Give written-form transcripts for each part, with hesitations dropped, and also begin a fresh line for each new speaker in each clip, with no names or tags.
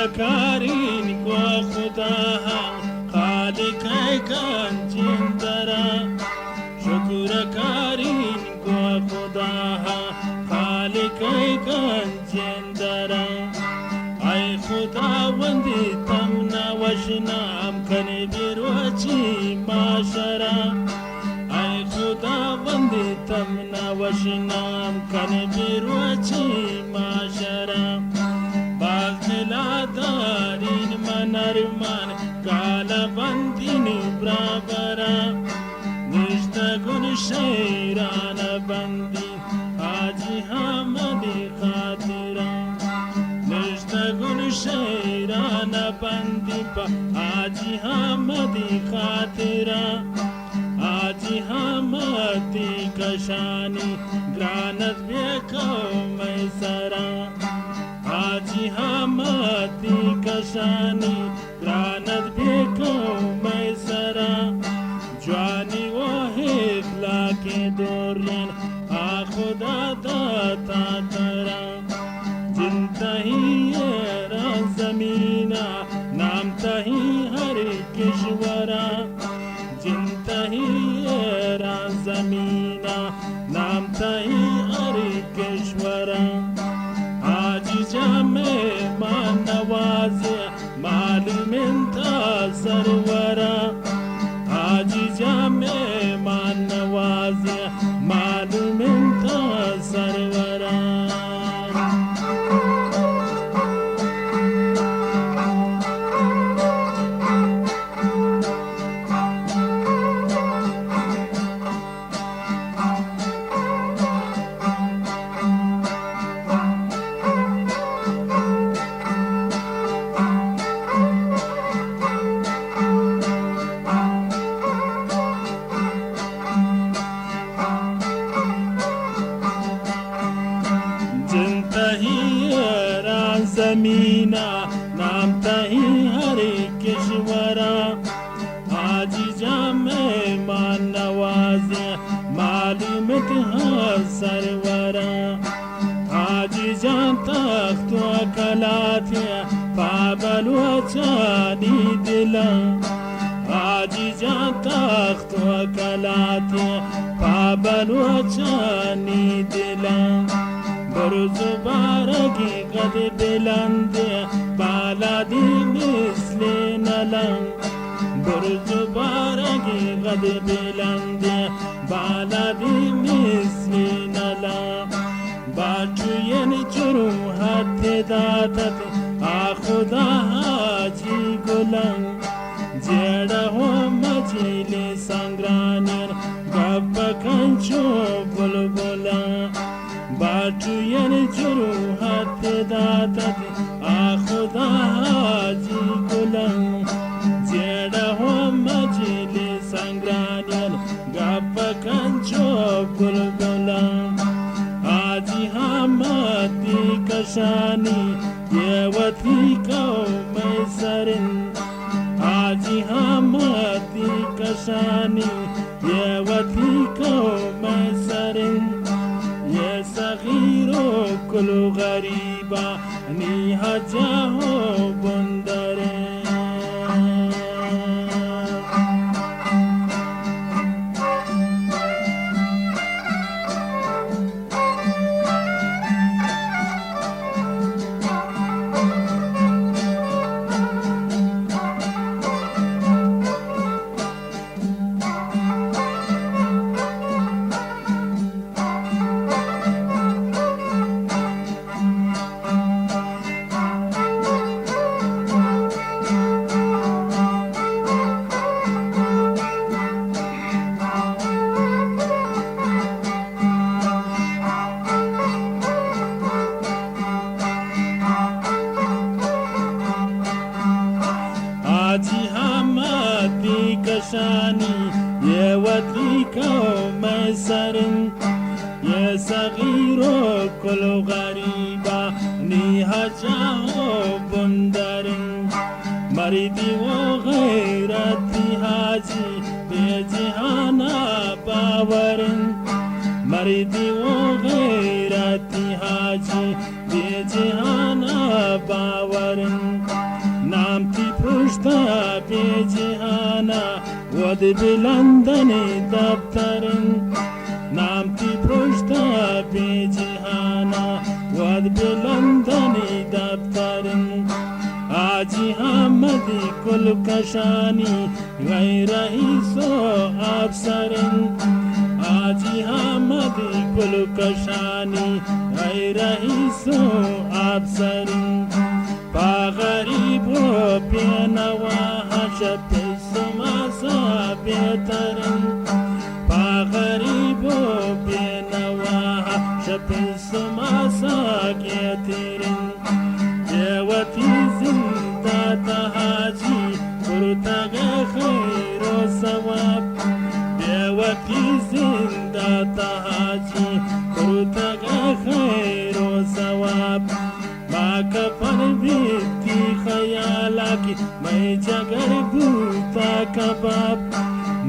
karin kwa khudaha khalik kan jindara shukr karin kwa khudaha khalik kan jindara ay khudawandi tamna washnam kan birwachi mashara ay khudawandi tamna washnam kan birwachi mashara दारिन मनरमान काला बंदिन ब्राबरा निष्ठगुन शेरान बंदी हाजी हमदी खातिरा निष्ठगुन शेरान बंदी हाजी हमदी खातिरा हाजी हमदी कशानी ग्रानत बेको मैसरा हाजी हमदी कशानी ग्रानत बेको मैसरा जवानी वहिखला के दोरिन आखुदा दाता तरा जिनतही येरा जमीना नाम तही हर किश्वरा जिनतही येरा जमीना नाम तही हर किश्वरा जामे मानवाज़े मालूमिंता सरवरा हाजी जामे मानवाज़े मालूमिंता सरवरा ज़मीना नाम तही हर किश्वरा हाजी जामे मानवाज़े मालूमित सरवरा हाजी जान तख्त कलाते पाबल वचानी दिला हाजी जान तख्त कलाते पाबल वचानी दिला برز بارگی قد بلنده بالادی مثل نلم برز بارگی قد بلنده بالادی مثل نلم باچوین جروحت دادت آخدا حاجی گلم جڑا ہو مجیل سنگرانین گب کنچو بلبلا باچوین جروحت دادت آخدا حاجی گلم جڑا ہو مجیل سنگرانین گب کنچو بلبلا حاجی حمدی کشانی یہ وطی کو میسرن حاجی حمدی کشانی یہ وطی کو میسرن یہ صغیر و کل غریبا نیہا جاہو بندرے हाजी हमदी कशानी ये वती को मैसरन ये सगीरो कुल गरीबा नीहा चाहो बुंदरन मरीदी वो गैरती हाजी बेजहाना पावरन मरीदी वो गैरती हाजी बेजहाना पावरन پشتا به جهانا ود بلندن دفترن نامتی پشتا به جهانا ود بلندن دفترن آجی حمدی کل کشانی غیر رئیس و افسرن آجی حمدی کل کشانی غیر رئیس و افسرن پا غریب و بینواها شپس ماسا بهترن پا غریب و بینواها شپس ماسا گیترن جوتی زنده تهاجی پرتگ خیر و ثواب جوتی زنده تهاجی پرتگ خیر و ثواب ما کفن بیتی خیالا کی میں جگر بوتا کباب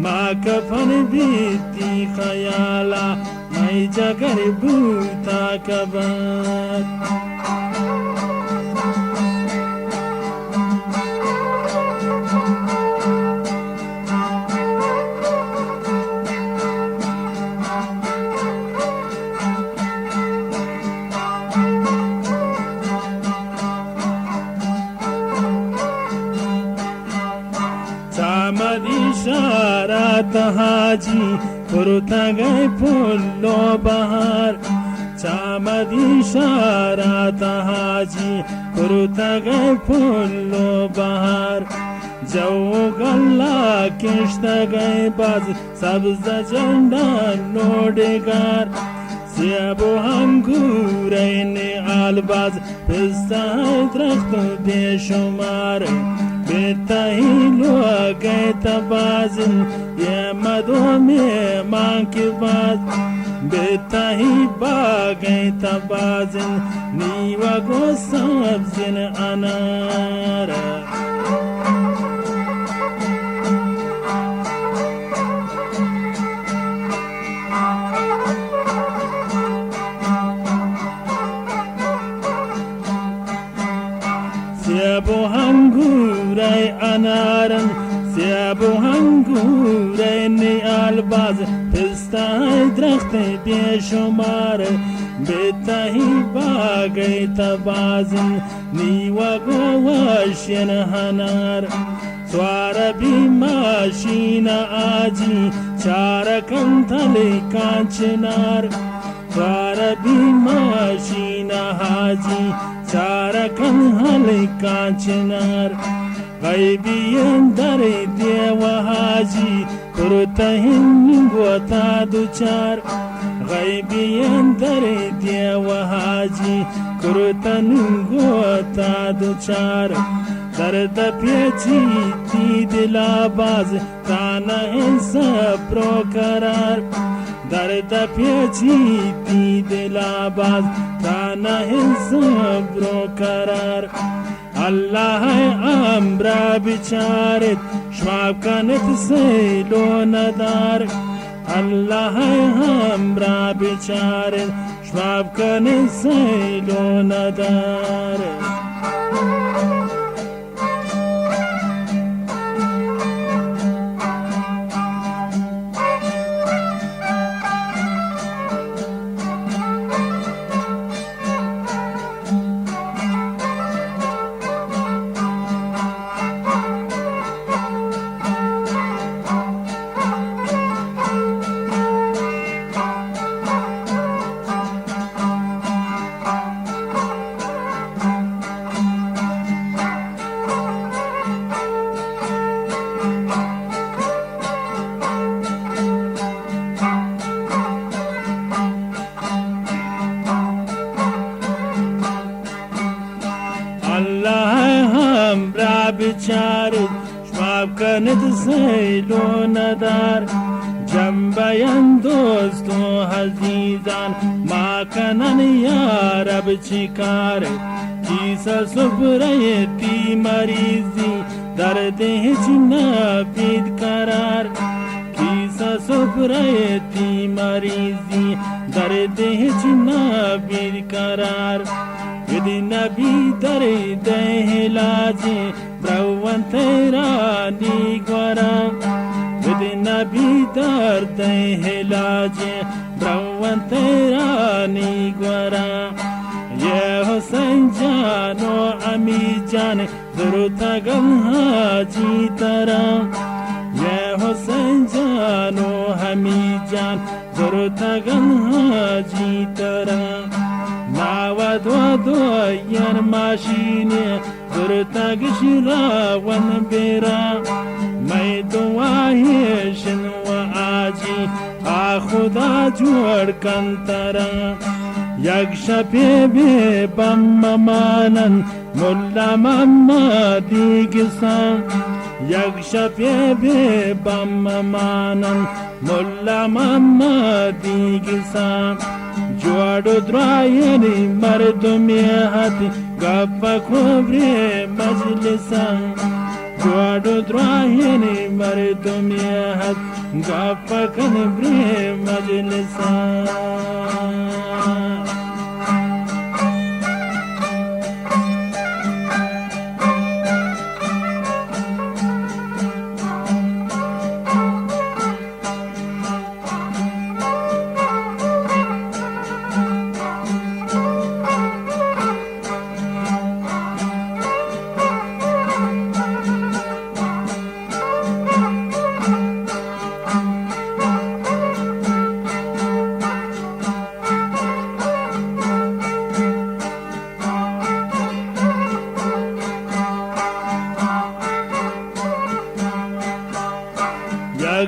ما کفن بیتی خیالا میں جگر بوتا کباب اشارات حاجی پرتگای پلو بهار چامد اشارات حاجی پرتگای پلو بهار جو گلا کشتگای باز سبز جندا نودگار سیب و انگورین آلباز پستای درخت بیشمار بتهیلو گیت بازن یه مدوم مانکی باز بتهی با گیت بازن نیوا گو سبزن انار سیب و هنگورای انارن سیب و هنگورای نیال باز پستای درخت بیشمار بتهی باگی تبازن نیوا گوشین هنار سوار بی ماشین آجی چارکن تلی کانچنار سوار بی ماشین آجی چارکن هلی کانچنار غیبین در دیو حاجی کرتهن گوتا دوچار غیبین در دیو حاجی کرتن گوتا دوچار درد پیچی تی دل باز تانه صبر و قرار درد پیچی تی دل باز تانه صبر و قرار الله امر بیچارت شماب کنت سیلو ندار الله امر بیچارت شماب کنت سیلو ندار بیچاره شماب کند سیلو ندار جنبین دوست و عزیزان ما کنن یا رب چیکار کیسا صبره تی مریضی درد هیچ نبید قرار کیسا صبره تی مریضی درد هیچ نبید قرار یدی نبی در ده علاج براونت ورا بدي نبي درد علاج روان تيراني ورا يا حسين جانو أمي جان ضرورتا غم حاجي ترى يا حسين جانو همي جان ضرورتا غم حاجي ترى ناود ودو ين ماشيني ضرورتا غشرا ون بيرا ميدو واهشن وآجي آخدا جوڑ کن ترى یک شپی بی بم مانن ملا محمدی گسان یک شپی بی بم مانن ملا محمدی گسان جوڑو درائنی مردمی حتی گفا کبری مجلسان جوڑو درائنی مردمی حتی گفا کبری مجلسان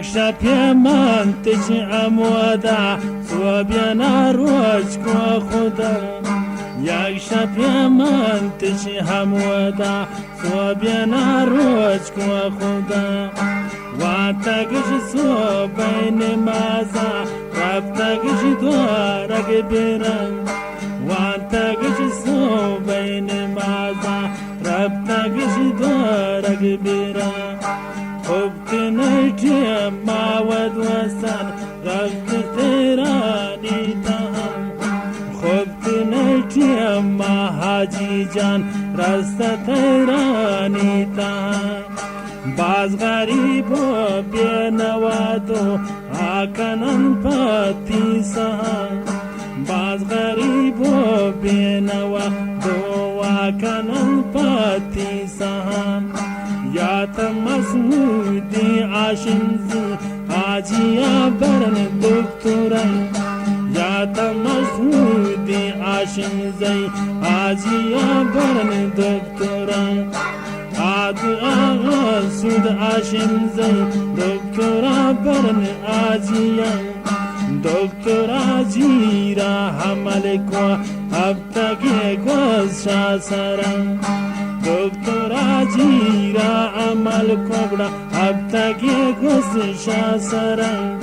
یک شپی من تش اموادا صوبینا روش کو خدا یک شپی من تش اموادا صوبینا روش کو خدا واتگش سو بین مازا رفتگش دوارگ بیرن واتگش سو بین مازا رفتگش دوارگ بیرن خوب نجی ماود وسن رفت تیرانی تهم خوب نجی ما حاجی جان رست تیرانی تهم باز غریب و بینوادو آکنن پتی سهم باز غریب و بینوادو آکنن پتی سهم یا تمسمودی عاشمزی آجیا برن دکترن یا تمسمودی عاشمزی آجیا برن دکترن آدو آغا سود عاشمزی دکترا برن آجیا دکتر آجیرا حمل کو اب تک گوز شاسرن دکتر آجیرا عمل کوبڑا اب تک گوز شاسرن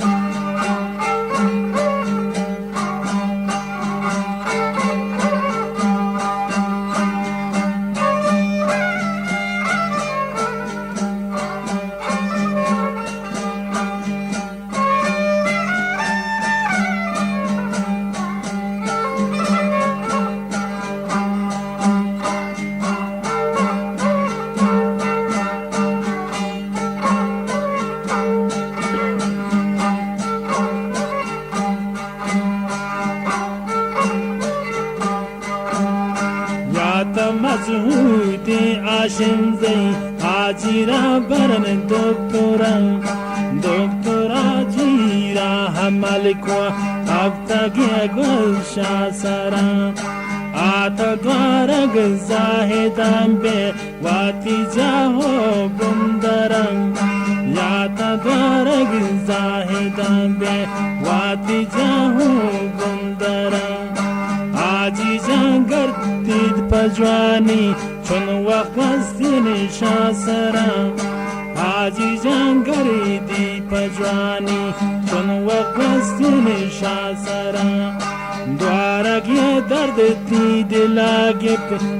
مزهودی عاشمزی آجیرا برن دکتران دکتر آجیرا حمل کو اب تک گل شاسران آتا دوارگ زاہدان بے واتی جاہو بندران یا تا دوارگ زاہدان بے واتی جاہو بندران آجی جان گردید پجوانی چون وقت استین شاسران آجی جان گردید پجوانی چون وقت استین شاسران دوارگی درد تی دلاگی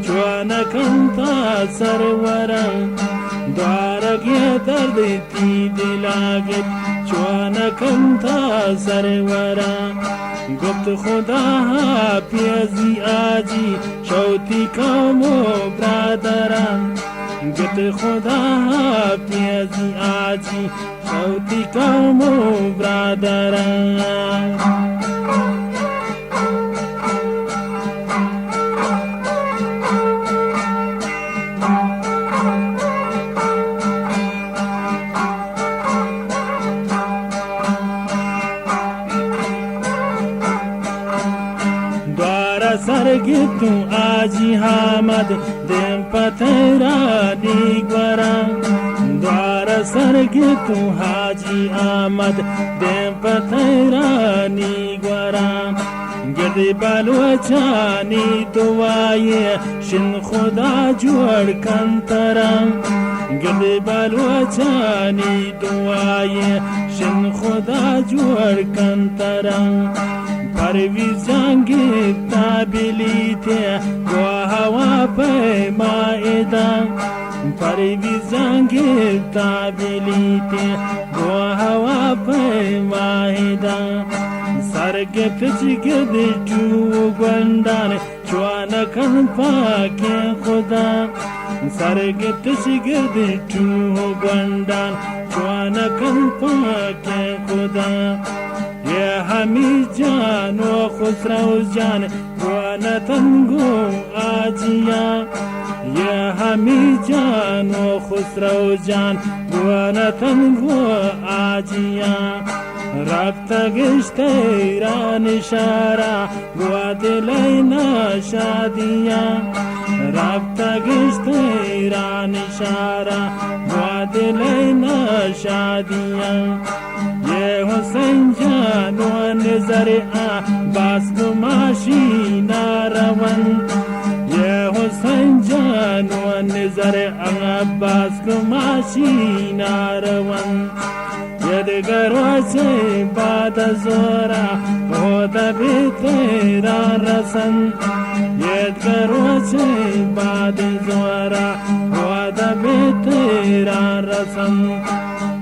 چوانکن تا سروران دوارگی درد تی دلاگی چوانکن تا سروران گفت خدا پیازی آجی شوتی کامو برادران گفت خدا پیازی Gazi Aji Shauti Kamu Bradara Sargitu Aji Hamad Dem Patera Digwara Dwara Sargitu Haji Ahmad Dem Patera Nigwara Girdi Balwachani Duaye Shin Khuda Juar Kantara Girdi Balwachani Duaye Shin Khuda Juar Kantara Parviz jangi tabilite Wa hawa pe maeda Parviz jangi tabilite Wa hawa pe maeda Sarge pichge de ju gwandan Chwana kan paake khuda Sarge pichge de ju gwandan Chwana kan paake khuda Ya Hamid Jan wa Khusraw Jan wa Natango Ajiya Ya Hamid Jan wa Khusraw Jan wa Natango Ajiya Rabta gishte ran ishara wa dilayna shadiya Rabta gishte ran ishara wa dilayna shadiya Ye Hussain Jan wa Nizar Abbas Gumashi Narawan Ye Hussain Jan wa Nizar Abbas Gumashi Narawan Yedgar wase bada zora Hoda bitera rasan Yedgar wase bada zora Hoda bitera rasan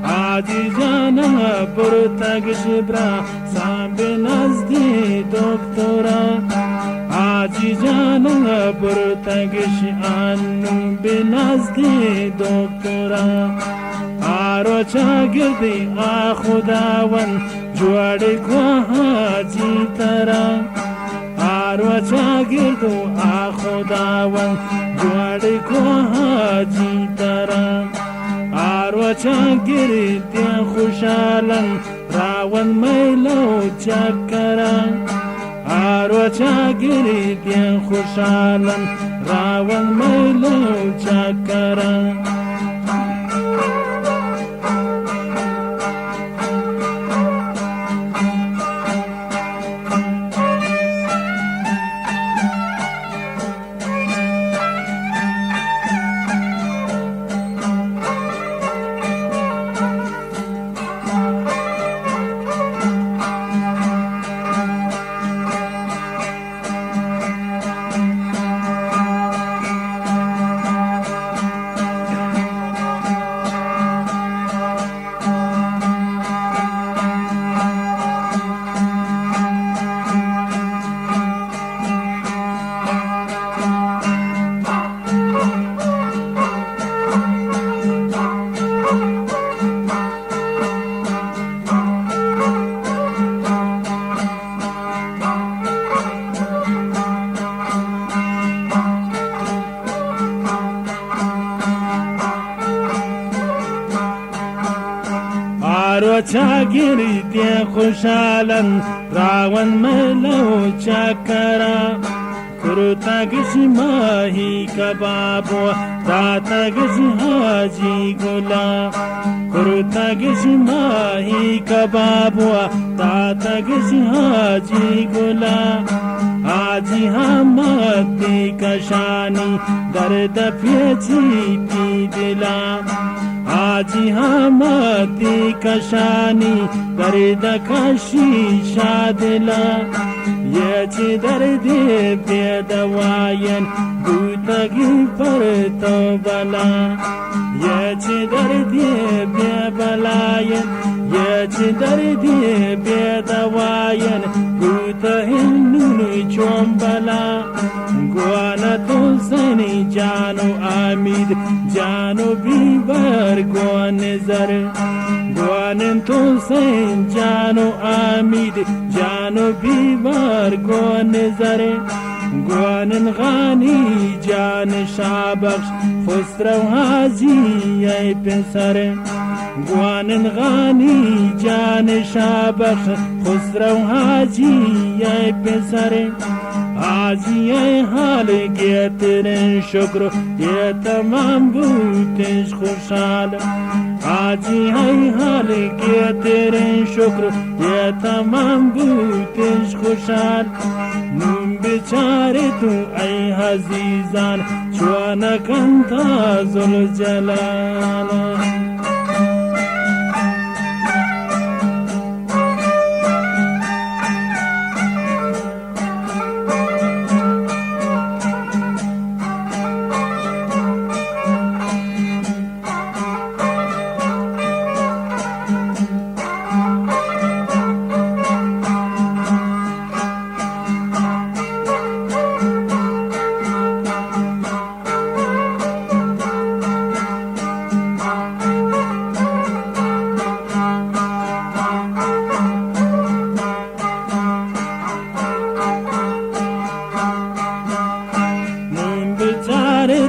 Aji jana purtag shibra Sambe nazdi doktora Aji jana purtag shanu binazdi doktora Aro chagirdi akhudawan Juade kwa haji tara Aro chagirdu akhudawan Juade kwa haji tara Arwa chagiri dia khushalan rawan mailo chakara Arwa chagiri dia khushalan rawan mailo chakara Aro chagiri dia khushalan rawan mailo chakara Kuruta gishi mahi kababo Tata gishi haji gula Kuruta gishi mahi kababo Tata gishi haji gula Haji hamadi kashani Dard pyechi pi dila Haji hamadi kashani Dard kashi shadila Yechi dardi bedawayan Butagi parto bala Yechi dardi bebalayan Yechi dardi bedawayan guta hinuni chombala guana to sani jano amid jano bibar guane zar guanen to sen jano amid jano bibar guane zar guanen غانی جان شابخش خسرو حاجی ای پسر guanen غانی جان شابخش خسرو حاجی ای پسر حاجی ای حال گیترن شکر یہ تمام بوتش خوشحال حاجی ای حال گیترن شکر یہ تمام بوتش خوشحال نون بیچاره تو ای عزیزان چوانا کنتا ذوالجلال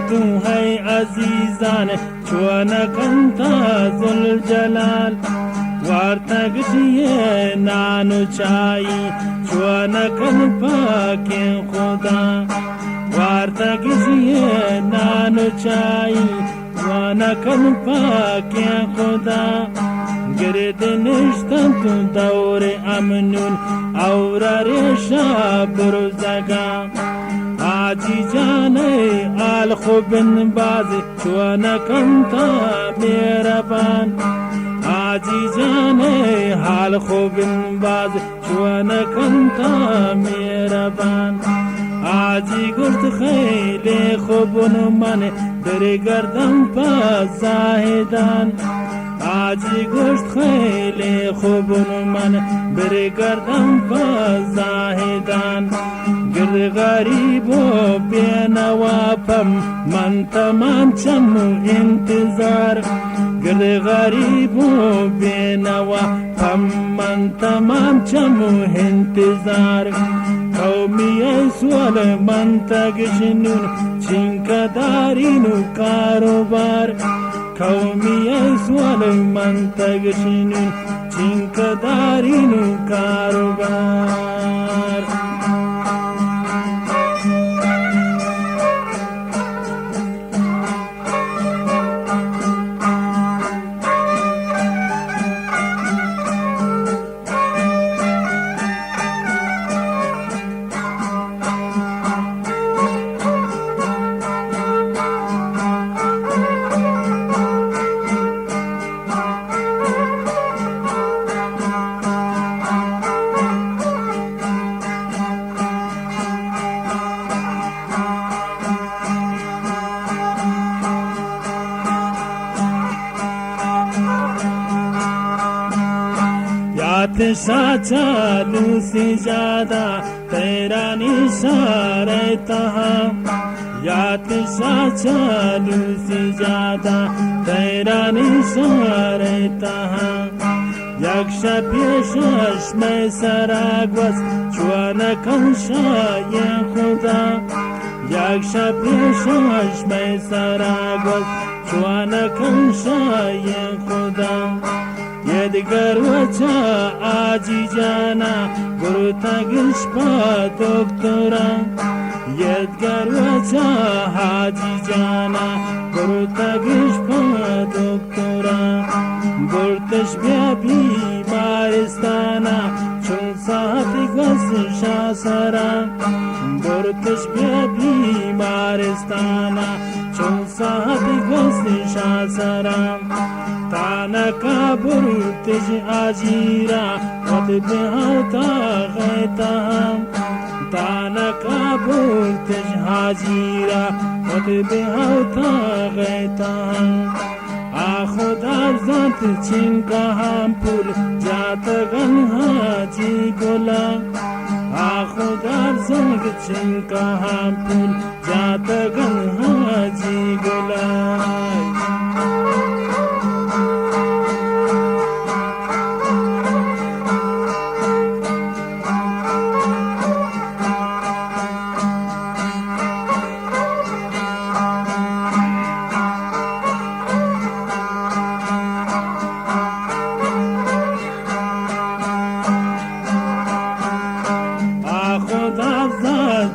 तू है अजीजान चुआना कंता ज़ुल्जलाल वार्ता गशिये नानु चाई चुआना कन पाके खुदा वार्ता गशिये नानु चाई चुआना कन पाके खुदा गिरद निश्तन तू दौरे अमनुन और रेशा बुरुजगा आजी जाने आल खुबिन बाज चुआना कंता मेहरबान आजी जाने हाल खुबिन बाज चुआना कंता मेहरबान आजी गुर्त खैले खुबन मन दरे गर्दन पा जाहिदान आजी गुर्त खैले खुबन मन दरे गर्दन पा जाहिदान گر غریبو بینوافم من تمام چمو انتظار گر غریبو بینوافم من تمام چمو انتظار قومی سوال من تگشنون چینکا دارینو کاروبار قومی سوال من تگشنون چینکا دارینو کاروبار सा चालू से ज्यादा तेरा निशान रहता है याद सा चालू से ज्यादा तेरा निशान रहता है यक्षा पेशश में सरागवस चुआना कंशा ये खुदा यक्षा पेशश में सरागवस चुआना कंशा ये खुदा यदगर वचा आजी जाना गुरुता गिशपा doktora यदगर वचा हाजी जाना गुरुता गिशपा doktora गुरतश ब्याबी मारिस्ताना चुन साथी गस शासरा गुरतश ब्याबी मारिस्ताना चुन साथी गस शासरा ताना काबुर तिज आजीरा वद बेहता गैता ताना काबुर तिज आजीरा वद बेहता गैता आखुदा ज़ात चिंका हम पुल जात गन हाजी गोला आखुदार जंग चिंका हम पुल जाता गंहा जी गुलाई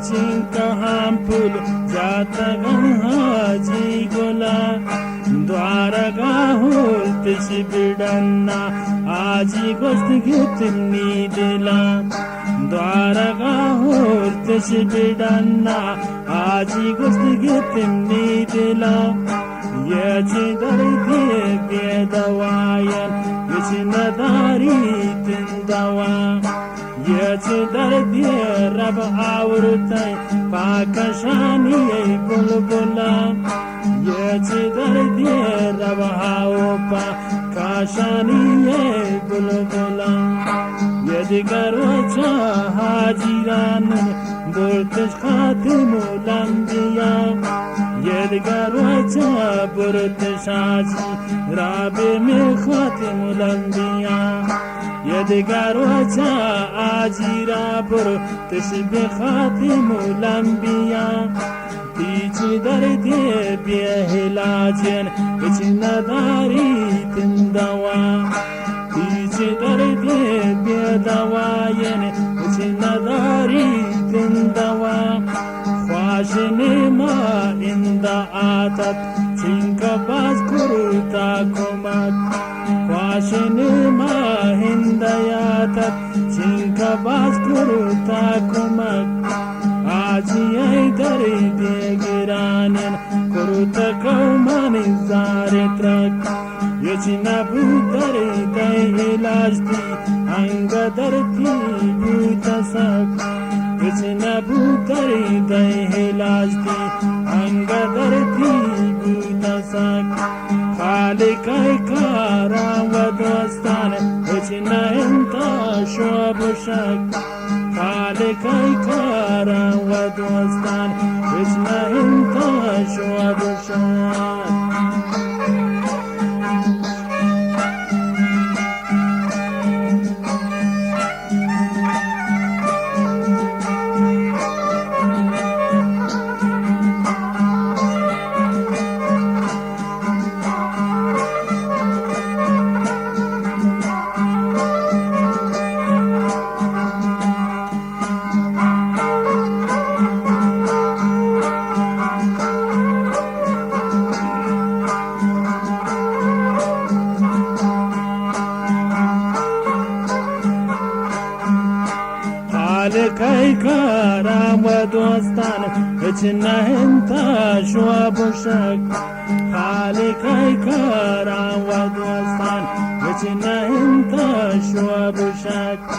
चिंका हम पुल जाता गंहाजी गोला द्वारका होल्तिश बिडन्ना आजी गोष्ट घेतली दिला द्वारका होल्तिश बिडन्ना आजी गोष्ट घेतली दिला याची दर्दी बेदवायन याची नदारी तिंदवा याची दर्दी रब आवरतय पाकशानी बुलबुला याची दर्दी रब आवपा काशानी बुलबुला यदि गर्वचा हाजिरान बुरतश खातिमुलंबिया यदि गर्वचा बुरतश हाजी राबे में खातिमुलंबिया यदि गर्वचा आजीरा बुरतश खातिमुलंबिया तीची दर्दी बेहिलाजन इच नदारी तिंदवा तीची दर्दी बेदवायन इच नदारी तिंदवा ख्वाशने मा इंदा आतात चिंका बाज कुरुता कुमत ख्वाशने मा हिंदयातात चिंका बाज कुरुता कुमत आजी आई दर्दी गिरानन कुरुत कौमानी जारे ट्रक याची नबू दर्दी इलाज दी अंग दर्दी भूतसक याची नबू दर्दी इलाज दी अंग दर्दी भूतसक खालिकाय कारा वदस्तान याची नयंता शोभशक खालिकाय कारा वदस्तान याची नयंता शोभशक खालिकाय कारा वदस्तान याची नयंता शोभशक खालिकाय कारा वदस्तान याची नयंता शोभशक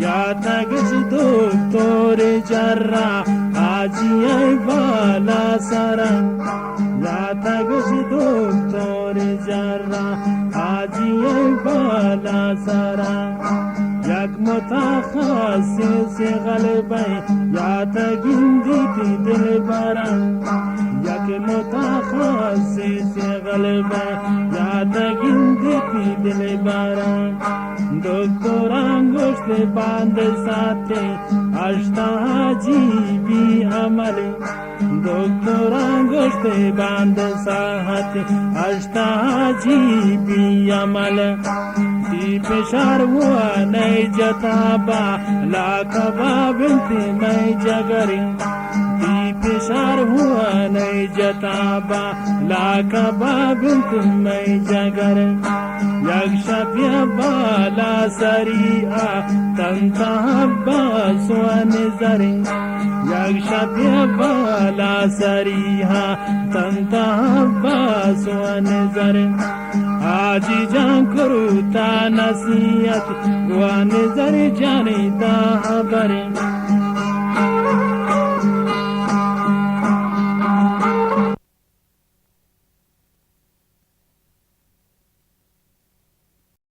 याता गज doktor jarra आजी आई बाला सरंग याता गज doktor jarra आजी आई बाला सरंग یک متخصص غلبه یا تگیندی دل برم یک متخصص غلبه یا تگیندی دل برم دکتر انگشت بند ساته اشتا عجیبی عمله دکتر انگشت بند ساته اشتا عجیبی عمله पेशार हुआ नई जताबा लाखबा बिनती मैं जगरी पेशार हुआ नई जताबा लाखबा बिनती मैं जगर यक्षप्य बाला सरिया तंताबा सुवन जरी यक्षप्य बाला सरिया तंताबा सुवन जरी आजी जान करूता नसीहत गुआने जरे जाने दा बरे